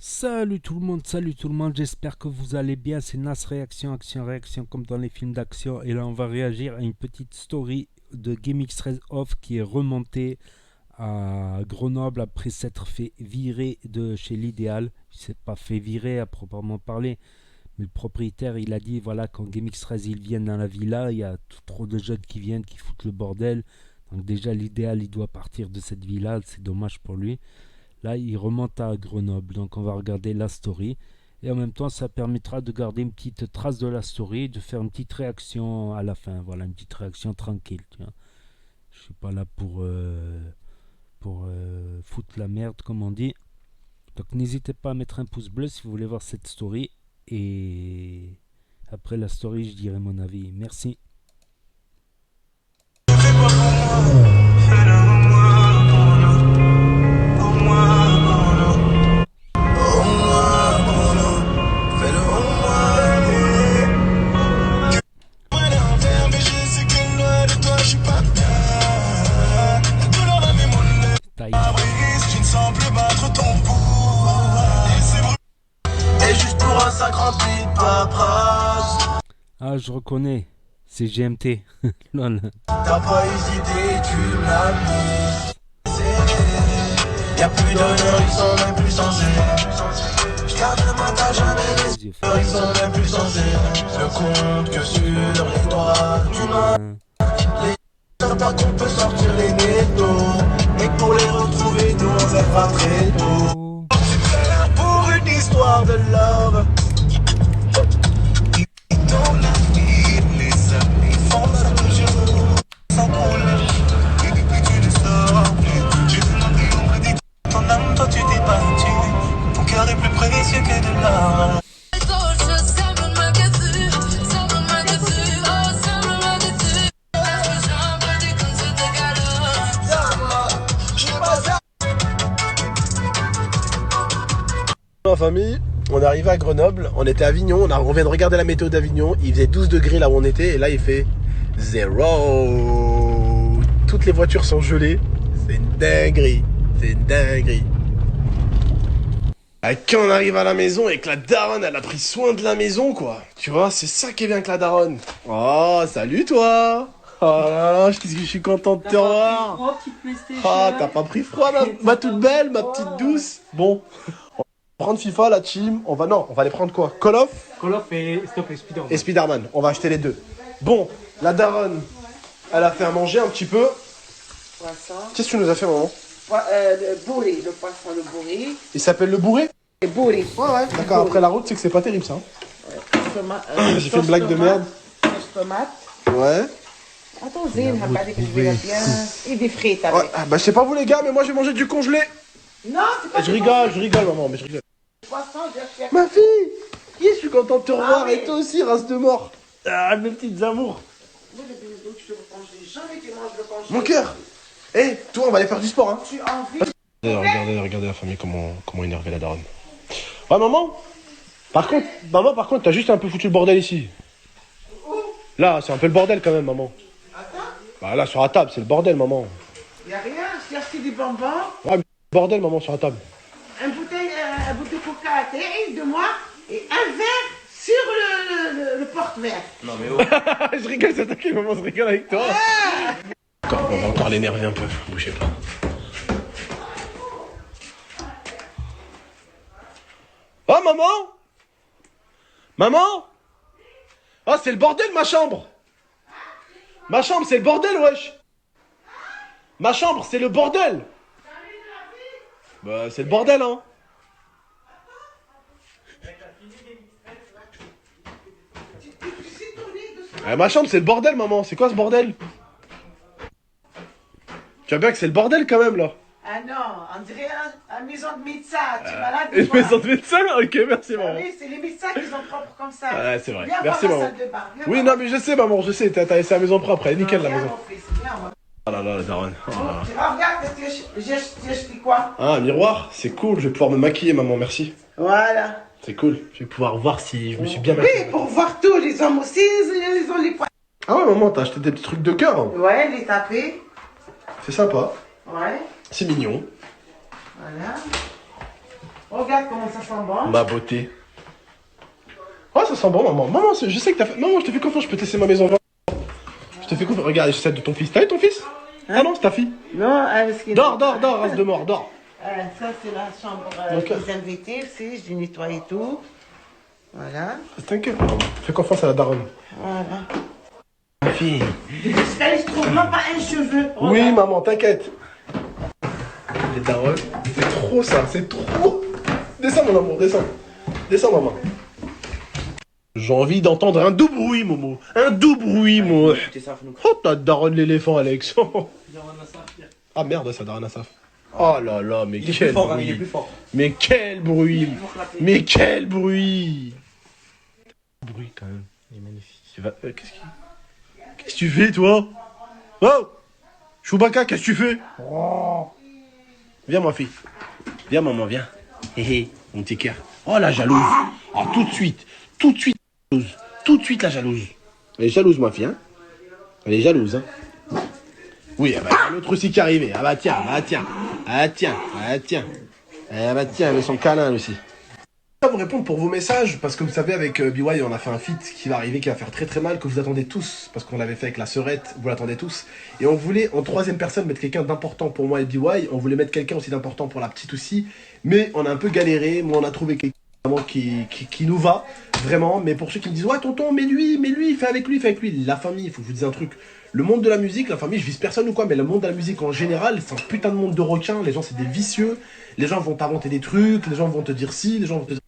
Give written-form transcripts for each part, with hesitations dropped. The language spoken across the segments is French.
Salut tout le monde, j'espère que vous allez bien. C'est Nas Réaction, Action, Réaction comme dans les films d'action. Et là, on va réagir à une petite story de GameX13 Off qui est remonté à Grenoble après s'être fait virer de chez l'Idéal. Il s'est pas fait virer à proprement parler, mais le propriétaire il a dit voilà, quand GameX13 ils viennent dans la villa, il y a trop de jeunes qui viennent, qui foutent le bordel. Donc déjà l'Idéal il doit partir de cette villa, c'est dommage pour lui. Là, il remonte à Grenoble, donc on va regarder la story. Et en même temps, ça permettra de garder une petite trace de la story, de faire une petite réaction à la fin. Voilà, une petite réaction tranquille. Tu vois. Je suis pas là pour foutre la merde, comme on dit. Donc n'hésitez pas à mettre un pouce bleu si vous voulez voir cette story. Et après la story, je dirai mon avis. Merci. Taille. Ah, je reconnais. C'est GMT. Lol. T'as pas hésité, tu l'as mis. Y'a plus d'honneur, ils sont même plus censés. J'garde le matin, t'as jamais les yeux. Ils sont même plus censés. Ne compte que sur les doigts du main. Les savent pas qu'on peut sortir les nettos. Mais que pour les retrouver, nous on fait pas très tôt. C'est là pour une histoire de love. Dans la vie, les amis font ça toujours. Sans couleur. Et depuis tu ne sors plus. J'ai vu la vie, on m'a dit ton âme, toi tu t'es battu. Ton cœur est plus précieux que de l'or. Ma famille, on est arrivé à Grenoble, on était à Avignon, on vient de regarder la météo d'Avignon, il faisait 12 degrés là où on était et là il fait 0. Toutes les voitures sont gelées, c'est une dinguerie, Et quand on arrive à la maison et que la daronne elle a pris soin de la maison quoi, tu vois, c'est ça qui est bien avec la daronne. Oh, salut toi. Oh là là, je suis content de te revoir. Ah, t'as pas pris froid ma toute belle, ma petite douce. Bon. Prendre FIFA, la team, on va aller prendre quoi? Call of et stop et Spider-Man. et Spider-Man, on va acheter les deux. Bon, la daronne, elle a fait à manger un petit peu. Poisson. Qu'est-ce que tu nous as fait, maman? Le bourré, le poisson, le bourré. Il s'appelle le bourré? Le bourré. Ouais, d'accord, après la route, c'est que c'est pas terrible ça. J'ai fait une blague de merde. Sauce tomate. Ouais. Attends, Zine, regardez que je vais la bien. Et des frites avec. Ouais, bah je sais pas vous les gars, mais moi j'ai mangé du congelé. Non, c'est pas Je rigole maman, mais je rigole. du poisson, j'ai fait. Ma fille, je suis content de te revoir oui. et toi aussi, race de mort. Ah, mes petites amours. Moi, le bébé, je te reprends, j'ai jamais été mange le congelé. Mon cœur. Eh, toi, on va aller faire du sport, hein. Tu as envie? Regardez la famille, comment énerver la daronne. Ouais, maman. Par contre, t'as juste un peu foutu le bordel ici. Là, c'est un peu le bordel quand même, maman. Attends, Bah là, sur la table, c'est le bordel, maman. y a rien, j'ai acheté des bonbons, Ouais, mais bordel, maman, sur la table. un bouteille coca à terre de moi et un verre sur le porte-verre. Je rigole, c'est toi qui maman se rigole avec toi. On va encore l'énerver un peu, bougez pas. Oh, maman. Maman. Oh, c'est le bordel, ma chambre. Ma chambre, c'est le bordel, wesh. Ma chambre, c'est le bordel. Bah, c'est le bordel, hein. Ma chambre, c'est le bordel, maman. C'est quoi ce bordel? Tu vois bien que c'est le bordel quand même, là. Ah non, on dirait une maison de médecin, tu es malade de Et je moi. me sens de médecin? Ok, merci, maman. Oui, c'est les médecins qui sont propres comme ça. Ouais, c'est vrai. Viens Merci, voir la maman. salle de bain. Viens Oui, voir. non, mais je sais, maman, je sais. T'as laissé la maison propre. Elle est nickel, la Viens, maison. mon fils, viens, moi. Oh là là, la daronne. Oh là là. Regarde, j'ai acheté quoi? Ah, un miroir, c'est cool. Je vais pouvoir me maquiller, maman, merci. Voilà. C'est cool. Je vais pouvoir voir si je me suis bien maquillé. Oui, pour voir tout, les hommes aussi, ils ont les points. Ah ouais, maman, t'as acheté des petits trucs de cœur, hein. Ouais, les tapés. C'est sympa. Ouais, C'est mignon. voilà. Regarde comment ça sent bon. Ma beauté. Oh, ça sent bon, maman. Maman, je sais que t'as fait. Maman, je te fais confiance, je peux te laisser ma maison. Je te fais confiance. Regarde, c'est celle de ton fils. T'as eu ton fils? Ah non, c'est ta fille. Non, ce qui est- Dors, race de mort, dors. Ça, c'est la chambre Ok. des invités aussi. J'ai nettoyé tout. Voilà. T'inquiète, maman. Fais confiance à la daronne. Voilà. Ma fille. Jusqu'à il se trouve même pas un cheveu. Oui, Regarde. maman, t'inquiète. Les darons, c'est trop ça, c'est trop. Descends, mon amour, descends. Descends, maman. J'ai envie d'entendre un doux bruit, Momo. Un doux bruit, moi. Oh, ta daronne l'éléphant, Alex. Ah merde, ça daronne Asaf. Oh là là, mais quel bruit. il est plus fort. Mais quel bruit. Mais quel bruit. Bruit quand même. Il est magnifique. Tu vas. Qu'est-ce que tu fais, toi? Oh, Chewbacca, qu'est-ce que tu fais? Viens, ma fille. Viens, maman, viens. Hé hé, mon petit cœur. Oh, la jalouse. Oh, tout de suite, jalouse. Tout de suite, la jalouse. Elle est jalouse, ma fille, hein. Elle est jalouse, hein. Oui, ah bah, il y a l'autre aussi qui est arrivé. Ah bah tiens, tiens. Ah tiens. Ah bah tiens, elle met son câlin, elle aussi. Je vais vous répondre pour vos messages, parce que vous savez, avec BY, on a fait un feat qui va arriver, qui va faire très très mal, que vous attendez tous, parce qu'on l'avait fait avec la sœurette, vous l'attendez tous. Et on voulait, en troisième personne, mettre quelqu'un d'important pour moi et BY, on voulait mettre quelqu'un aussi d'important pour la petite aussi, mais on a un peu galéré, mais on a trouvé quelqu'un vraiment qui nous va, vraiment. Mais pour ceux qui me disent, ouais tonton, mais lui, fais avec lui, la famille, il faut que je vous dise un truc. Le monde de la musique, la famille, je vise personne ou quoi, mais le monde de la musique en général, c'est un putain de monde de requins, les gens c'est des vicieux, les gens vont t'inventer des trucs, les gens vont te dire si, les gens vont te dire...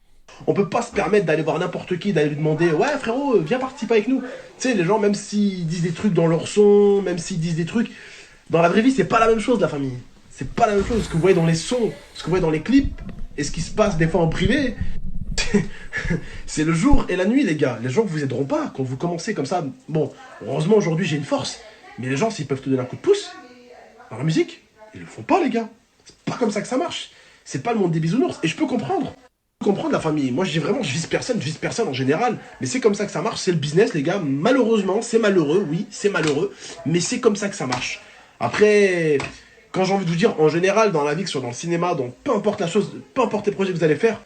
On peut pas se permettre d'aller voir n'importe qui, d'aller lui demander ouais frérot, viens participer avec nous. Tu sais, les gens, même s'ils disent des trucs dans leur son, même s'ils disent des trucs, dans la vraie vie, c'est pas la même chose, la famille. C'est pas la même chose. Ce que vous voyez dans les sons, ce que vous voyez dans les clips, et ce qui se passe des fois en privé, c'est le jour et la nuit, les gars. Les gens vous aideront pas quand vous commencez comme ça. Bon, heureusement aujourd'hui j'ai une force, mais les gens, s'ils peuvent te donner un coup de pouce dans la musique, ils le font pas, les gars. C'est pas comme ça que ça marche. C'est pas le monde des bisounours. Et je peux comprendre la famille. Moi, je dis vraiment, je vise personne en général. Mais c'est comme ça que ça marche, c'est le business, les gars. Malheureusement, c'est malheureux, oui, c'est malheureux. Mais c'est comme ça que ça marche. Après, quand j'ai envie de vous dire, en général, dans la vie, que ce soit dans le cinéma, dans peu importe la chose, peu importe les projets que vous allez faire,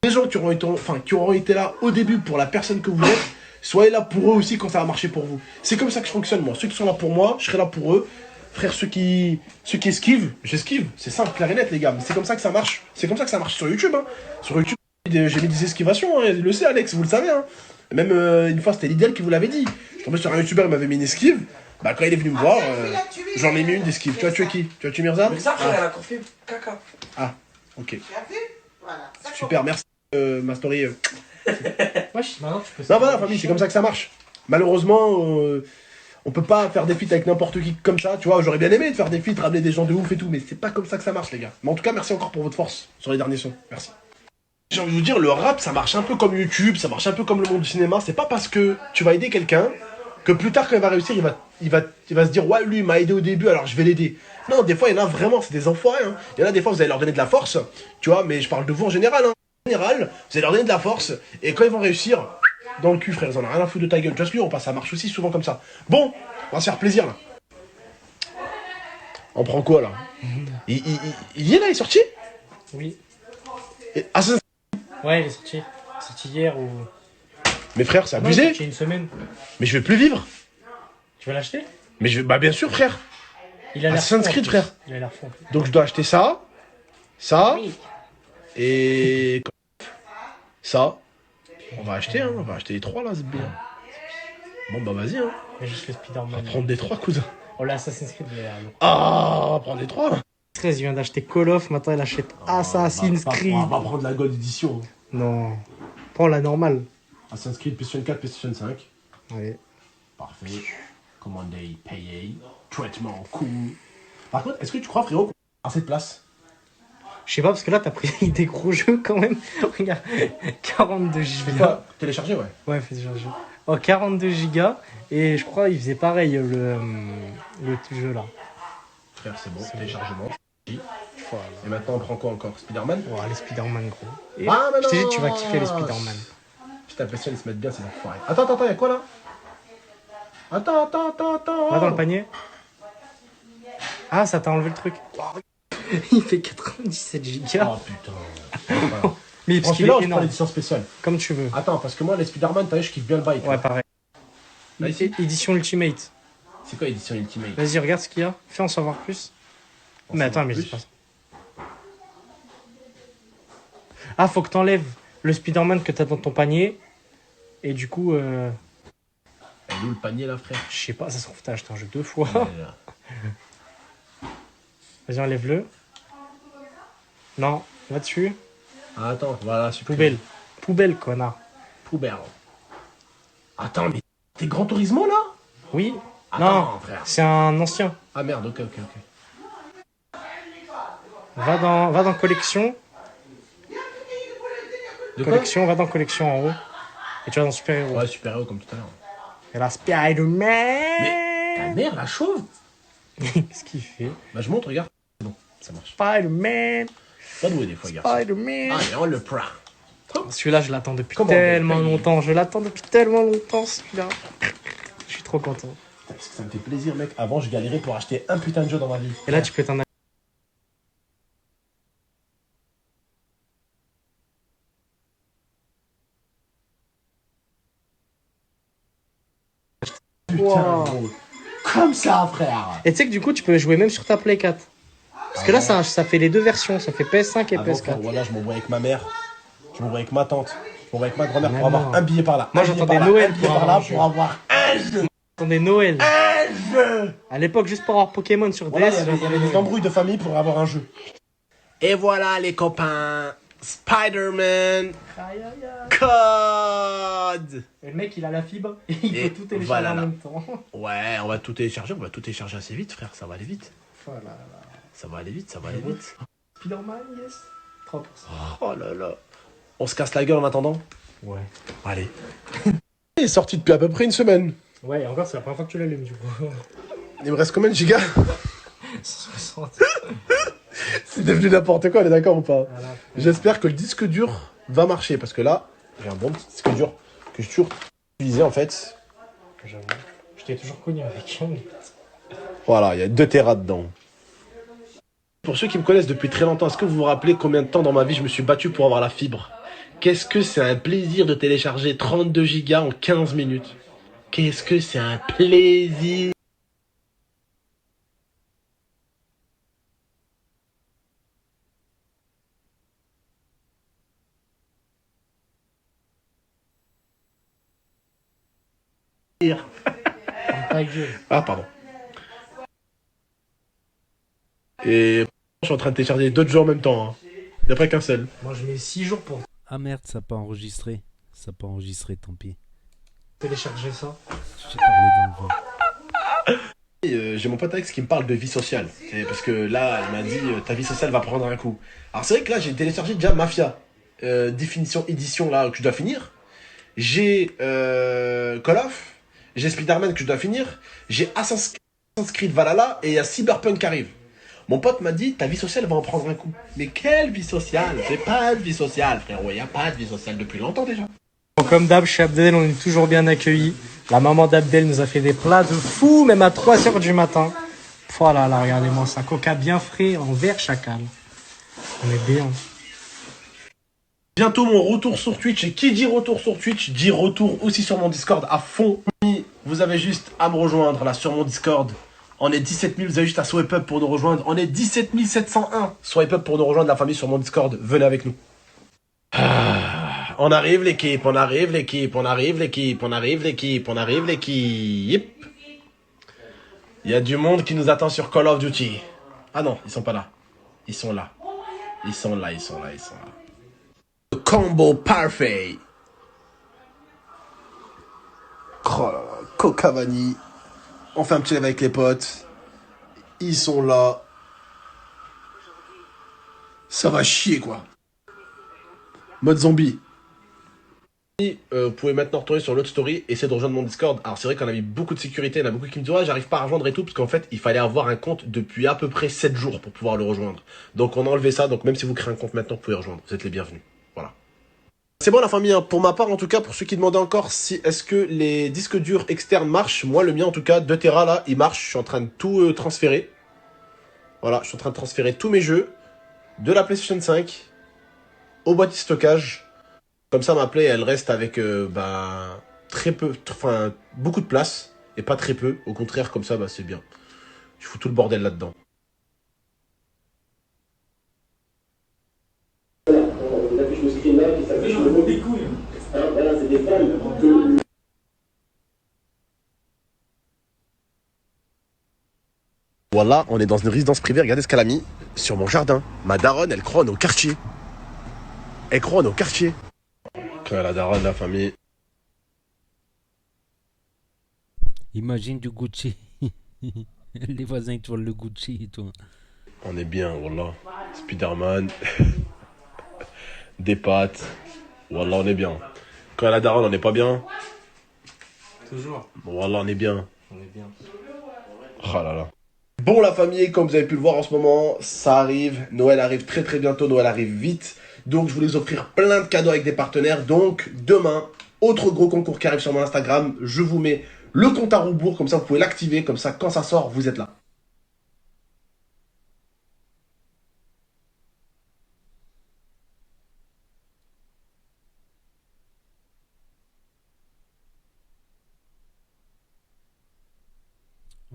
les gens qui auront été là au début pour la personne que vous êtes, soyez là pour eux aussi quand ça va marcher pour vous. C'est comme ça que je fonctionne, moi. Ceux qui sont là pour moi, je serai là pour eux. Frère, ceux qui esquivent, j'esquive. C'est simple, clair et net, les gars. Mais c'est comme ça que ça marche. C'est comme ça que ça marche sur YouTube, hein. Sur YouTube, j'ai mis des esquivations, hein. Il le sait, Alex, vous le savez, hein. Même une fois, c'était l'idéal qui vous l'avait dit. Je suis tombé sur un YouTuber, il m'avait mis une esquive. Bah, quand il est venu me voir, j'en ai mis une d'esquive. Tu as tué qui? Tu as tué Mirza? Mais ça, frère, elle a encore fait caca. Ah, ok. Tu as vu? Voilà. Ça Super, merci, ma story. Wesh, maintenant tu peux. Non, voilà, famille, c'est comme ça que ça marche. Malheureusement, on peut pas faire des feats avec n'importe qui comme ça, tu vois. J'aurais bien aimé de faire des feats, ramener des gens de ouf et tout, mais c'est pas comme ça que ça marche, les gars. Mais en tout cas, merci encore pour votre force sur les derniers sons. Merci. J'ai envie de vous dire, le rap, ça marche un peu comme YouTube, ça marche un peu comme le monde du cinéma. C'est pas parce que tu vas aider quelqu'un que plus tard, quand il va réussir, il va se dire, ouais, lui, il m'a aidé au début, alors je vais l'aider. Non, des fois, il y en a vraiment, c'est des enfoirés, hein. Il y en a des fois, vous allez leur donner de la force, tu vois, mais je parle de vous en général, hein. En général, vous allez leur donner de la force, et quand ils vont réussir, dans le cul, frère, ils en ont rien à foutre de ta gueule. Tu vois ce que je veux dire, ça marche aussi souvent comme ça. Bon, on va se faire plaisir, là. On prend quoi, là? Il est là, il est sorti? Oui. Ah, ça... Ouais, il est sorti. Sorti hier ou. Mais frère, c'est Non, il est abusé. sorti une semaine. Mais je vais plus vivre. Tu vas l'acheter? Mais je vais... Bah bien sûr, frère. Il a l'air Assassin's fou, en Creed, plus. frère. Il a l'air fou. Donc je dois acheter ça, ça, Oui. et ça. On va acheter, hein. On va acheter les trois, là, c'est bien. Bon, bah vas-y, hein. Mais juste le On va Spider-Man. prendre des trois, cousin. Oh, l'Assassin's Creed, il a l'air lourd. Ah, on va prendre les trois. 13, il vient d'acheter Call of, maintenant il achète Assassin's Creed. On va prendre la Gold Edition. Non. Prends la normale. Assassin's Creed, PlayStation 4, PlayStation 5. Allez. Parfait. Commandé, payé. Traitement cool. Par contre, est-ce que tu crois, frérot, qu'on a assez de place? Je sais pas, parce que là, t'as pris des gros jeux quand même. Regarde, 42 Fais gigas. quoi? Télécharger, ouais. Ouais, fais déjà le jeu. Oh, 42 gigas. Et je crois qu'il faisait pareil, le jeu là. Frère, c'est bon. Téléchargement. Voilà. Et maintenant, on prend quoi encore? Spider-Man? Oh, les Spider-Man, gros. Et Ah, mais je t'ai dit, non. tu vas kiffer les Spider-Man. Putain, PlayStation, ils se mettent bien, c'est enfoirés. Attends, y'a quoi là? Attends. Va dans le panier. Ah, ça t'a enlevé le truc. Il fait 97 gigas. Oh putain. Voilà. Mais Prends parce qu'il celui-là est ou je prends énorme. l'édition spéciale? Comme tu veux. Attends, parce que moi, les Spider-Man, t'as vu, je kiffe bien le bail. Ouais, pareil. Là, ici Édition Ultimate. C'est quoi édition Ultimate? Vas-y, regarde ce qu'il y a. Fais en savoir plus. Mais attends, mais je dis pas ça. Ah, faut que t'enlèves le Spider-Man que t'as dans ton panier. Et du coup, Elle est où le panier, là, frère? je sais pas, ça se trouve, t'as acheté un jeu 2 fois. Elle est là. Vas-y, enlève-le. Non, va dessus. Ah, attends, voilà, super. Poubelle. Poubelle, connard. Poubelle. Attends, mais t'es Gran Turismo, là? Oui. Attends, Non, frère. c'est un ancien. Ah, merde, ok. Va dans collection. De quoi? Collection, va dans collection en haut. Et tu vas dans super-héros. Ouais, super-héros, comme tout à l'heure. Et là, Spider-Man. Ta mère, la chauve? Qu'est-ce qu'il fait? Bah, je montre, regarde. C'est bon, ça marche. Spider-Man. Pas doué, des fois, gars. Spider-Man. Allez, on le prend. Celui-là, je l'attends depuis Comment tellement on paye longtemps. Je l'attends depuis tellement longtemps, celui-là. Je suis trop content. Parce que ça me fait plaisir, mec. Avant, je galérais pour acheter un putain de jeu dans ma vie. Et là, tu peux t'en aller. Putain, Wow. gros. Comme ça, frère. Et tu sais que du coup, tu peux jouer même sur ta Play 4. Parce que là, ça fait les deux versions. Ça fait PS5 et Avant, PS4. frère, voilà, je m'envoie avec ma mère. Je m'envoie avec ma tante. Je m'envoie avec ma grand-mère pour Maman. avoir un billet par là. Moi, un billet j'attendais par là, Noël un billet pour par avoir là un jeu. pour avoir un jeu. Attendez, Noël. Un jeu. À l'époque, juste pour avoir Pokémon sur Voilà, DS. il y avait des embrouilles de famille pour avoir un jeu. Et voilà, les copains. Spider-Man Code. Et le mec, il a la fibre. Et il Et peut tout télécharger voilà, en là. même temps. Ouais, on va tout télécharger assez vite, frère. Ça va aller vite. Voilà. Ça va aller vite, ça va aller vite. Spider-Man, yes. 3%. Oh là là. On se casse la gueule en attendant? Ouais. Allez. Il est sorti depuis à peu près une semaine. Ouais, et encore, c'est la première fois que tu l'allumes, du coup. Il me reste combien de gigas? 60. C'est devenu n'importe quoi, on est d'accord ou pas? Voilà. J'espère que le disque dur va marcher parce que là, j'ai un bon petit disque dur que je suis toujours utilisé en fait. J'avoue. Je t'ai toujours connu avec un. Voilà, il y a 2 Tera dedans. Pour ceux qui me connaissent depuis très longtemps, est-ce que vous vous rappelez combien de temps dans ma vie je me suis battu pour avoir la fibre? Qu'est-ce que c'est un plaisir de télécharger 32 gigas en 15 minutes? Qu'est-ce que c'est un plaisir? Ta gueule. Ah, pardon. Et je suis en train de télécharger d'autres jeux en même temps. Hein. Il n'y a pas qu'un seul. Moi, je mets 6 jours pour Ah merde, ça n'a pas enregistré. Ça n'a pas enregistré, tant pis. télécharger ça. J'ai parlé dans le vent. Et, j'ai mon pote Alex qui me parle de vie sociale. Et parce que là, il m'a dit ta vie sociale va prendre un coup. Alors c'est vrai que là, j'ai téléchargé déjà Mafia. Définition édition là que je dois finir. J'ai Call of. J'ai Spider-Man que je dois finir. J'ai Assassin's Creed Valhalla. Et il y a Cyberpunk qui arrive. Mon pote m'a dit ta vie sociale va en prendre un coup. Mais quelle vie sociale? J'ai pas de vie sociale, frérot. Il n'y a pas de vie sociale depuis longtemps déjà. Bon, comme d'hab, chez Abdel, on est toujours bien accueillis. La maman d'Abdel nous a fait des plats de fou, même à 3h du matin. Voilà, là, regardez-moi ça. Coca bien frais, en verre chacal. On est bien. Bientôt mon retour sur Twitch. Et qui dit retour sur Twitch dit retour aussi sur mon Discord à fond. Vous avez juste à me rejoindre là sur mon Discord. On est 17 000, vous avez juste à swipe up pour nous rejoindre. On est 17 701. Swipe up pour nous rejoindre la famille sur mon Discord. Venez avec nous. Ah, on arrive l'équipe, on arrive l'équipe, on arrive l'équipe, on arrive l'équipe, on arrive l'équipe. Il y a du monde qui nous attend sur Call of Duty. Ah non, ils sont pas là. Ils sont là. Ils sont là, ils sont là, ils sont là. Le combo parfait. Oh là là, Coca Vanille. On fait un petit live avec les potes. Ils sont là. Ça va chier quoi. Mode zombie. Vous pouvez maintenant retourner sur l'autre story et essayer de rejoindre mon Discord. Alors c'est vrai qu'on a mis beaucoup de sécurité, il y en a beaucoup qui me disent ouais j'arrive pas à rejoindre et tout, parce qu'en fait il fallait avoir un compte depuis à peu près 7 jours pour pouvoir le rejoindre. Donc on a enlevé ça, donc même si vous créez un compte maintenant vous pouvez rejoindre, vous êtes les bienvenus. Voilà. C'est bon la famille, hein. Pour ma part en tout cas, pour ceux qui demandaient encore si est-ce que les disques durs externes marchent, moi le mien en tout cas, 2 Tera là, il marche, je suis en train de tout transférer. Voilà, je suis en train de transférer tous mes jeux de la PlayStation 5 au boîtier de stockage. Comme ça, ma Play, elle reste avec très peu, enfin, beaucoup de place et pas très peu. Au contraire, comme ça, c'est bien. Tu fous tout le bordel là-dedans. Voilà, on est dans une résidence privée. Regardez ce qu'elle a mis sur mon jardin. Ma daronne, elle croit en nos quartiers. Elle croit en nos quartiers. La daronne, la famille. Imagine du Gucci. Les voisins ils tournent le Gucci et tout. On est bien, voilà. Spider-Man. Des pâtes. Voilà, on est bien. Quand la daronne, on n'est pas bien. Toujours. Voilà, on est bien. On est bien. Oh là là. Bon la famille, comme vous avez pu le voir en ce moment, ça arrive. Noël arrive très très bientôt, Noël arrive vite. Donc je voulais vous offrir plein de cadeaux avec des partenaires. Donc demain, autre gros concours qui arrive sur mon Instagram. Je vous mets le compte à rebours, comme ça vous pouvez l'activer. Comme ça quand ça sort, vous êtes là.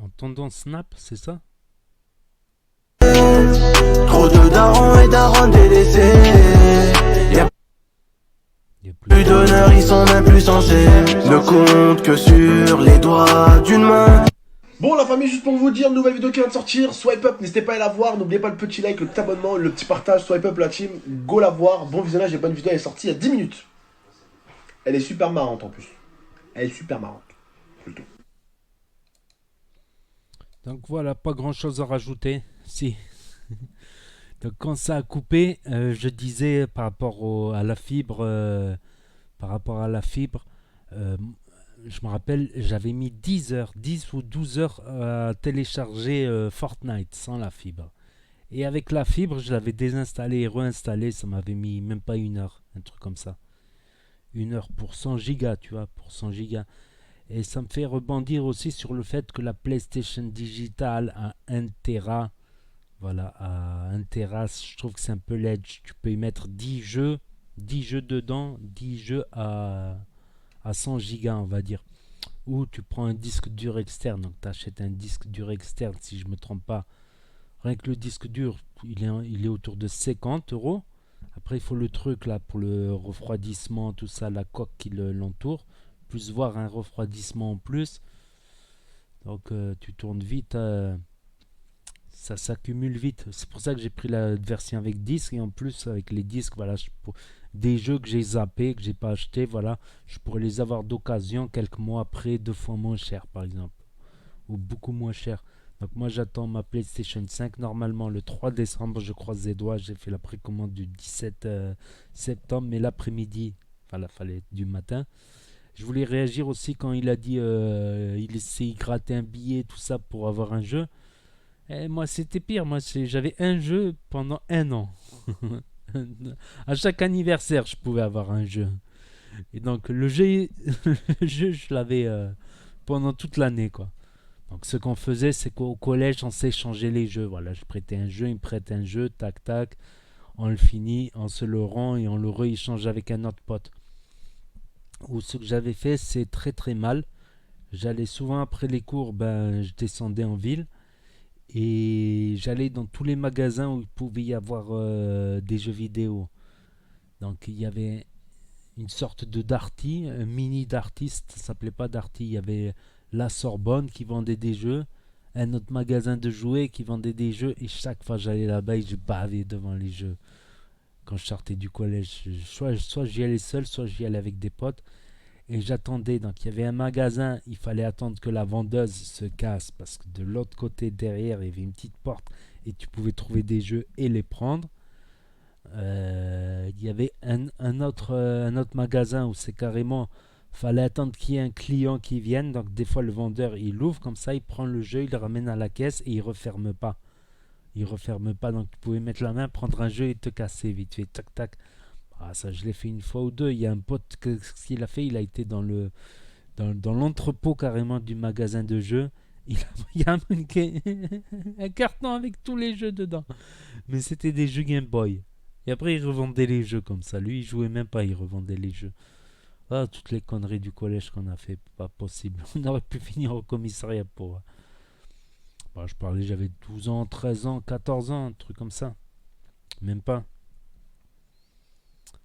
En tendance Snap, c'est ça? Trop de darons et daronnes délaissés. Y'a Il y a plus d'honneur, ils sont même plus censés. Ne compte que sur les doigts d'une main. Bon la famille, juste pour vous dire, nouvelle vidéo qui vient de sortir. Swipe up, n'hésitez pas à la voir. N'oubliez pas le petit like, le petit abonnement, le petit partage. Swipe up la team, go la voir. Bon visionnage, et bonne vidéo, elle est sortie il y a 10 minutes. Elle est super marrante en plus. Elle est super marrante. Plutôt. Donc voilà, pas grand chose à rajouter. Si. Donc quand ça a coupé, je disais par rapport à la fibre, je me rappelle, j'avais mis 10 heures, 10 ou 12 heures à télécharger Fortnite sans la fibre. Et avec la fibre, je l'avais désinstallé et réinstallé, ça m'avait mis même pas 1 heure, un truc comme ça. 1 heure pour 100 gigas, tu vois, pour 100 gigas. Et ça me fait rebondir aussi sur le fait que la PlayStation Digital a 1 Tera. Voilà, à 1 Tera, je trouve que c'est un peu l'edge. Tu peux y mettre 10 jeux dedans, 10 jeux à 100 gigas, on va dire. Ou tu prends un disque dur externe, donc tu achètes un disque dur externe, si je ne me trompe pas. Rien que le disque dur, il est autour de 50 euros. Après, il faut le truc là pour le refroidissement, tout ça, la coque qui l'entoure. Plus voir un refroidissement en plus. Donc tu tournes vite, ça s'accumule vite. C'est pour ça que j'ai pris la version avec disque. Et en plus, avec les disques, voilà, des jeux que j'ai zappés, que j'ai pas acheté, voilà, je pourrais les avoir d'occasion quelques mois après, 2 fois moins cher par exemple. Ou beaucoup moins cher. Donc moi j'attends ma PlayStation 5 normalement le 3 décembre, je croise les doigts, j'ai fait la précommande du 17 septembre, mais l'après-midi, enfin fallait du matin. Je voulais réagir aussi quand il a dit il s'est gratté un billet, tout ça pour avoir un jeu. Et moi c'était pire, j'avais un jeu pendant 1 an. À chaque anniversaire je pouvais avoir un jeu. Et donc le jeu, le jeu je l'avais pendant toute l'année quoi. Donc ce qu'on faisait, c'est qu'au collège, on s'échangeait les jeux. Voilà, je prêtais un jeu, il me prête un jeu, tac tac. On le finit, on se le rend et on le rééchange avec un autre pote. Ou ce que j'avais fait, c'est très très mal. J'allais souvent après les cours, je descendais en ville et j'allais dans tous les magasins où il pouvait y avoir des jeux vidéo. Donc il y avait une sorte de Darty, un mini Darty, ça s'appelait pas Darty, il y avait la Sorbonne qui vendait des jeux, un autre magasin de jouets qui vendait des jeux, et chaque fois j'allais là-bas et je bavais devant les jeux. Quand je sortais du collège, soit j'y allais seul, soit j'y allais avec des potes, et j'attendais. Donc il y avait un magasin, il fallait attendre que la vendeuse se casse, parce que de l'autre côté derrière, il y avait une petite porte, et tu pouvais trouver des jeux et les prendre. Il y avait un autre magasin où c'est carrément fallait attendre qu'il y ait un client qui vienne. Donc des fois le vendeur il ouvre comme ça, il prend le jeu, il le ramène à la caisse et il referme pas. Donc tu pouvais mettre la main, prendre un jeu et te casser vite fait, tac tac. Ça je l'ai fait 1 fois ou 2. Il y a un pote, ce qu'il a fait, il a été dans l'entrepôt carrément du magasin de jeux. Il y a un carton avec tous les jeux dedans. Mais c'était des jeux Game Boy. Et après, il revendait les jeux comme ça. Lui, il jouait même pas, il revendait les jeux. Ah, toutes les conneries du collège qu'on a fait, pas possible. On aurait pu finir au commissariat pour. Bah, je parlais, j'avais 12 ans, 13 ans, 14 ans, un truc comme ça. Même pas.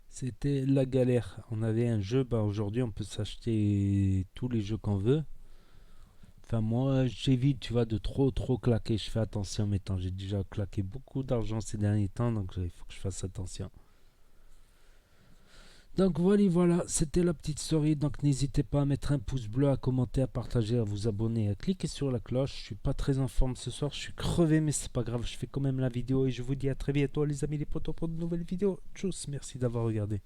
C'était la galère. On avait un jeu, bah aujourd'hui on peut s'acheter tous les jeux qu'on veut. Enfin moi j'évite tu vois de trop claquer. Je fais attention maintenant. J'ai déjà claqué beaucoup d'argent ces derniers temps donc il faut que je fasse attention. Donc voilà, c'était la petite story. Donc n'hésitez pas à mettre un pouce bleu, à commenter, à partager, à vous abonner, à cliquer sur la cloche. Je suis pas très en forme ce soir, je suis crevé mais c'est pas grave, je fais quand même la vidéo et je vous dis à très bientôt les amis les potos pour de nouvelles vidéos. Tchuss, merci d'avoir regardé.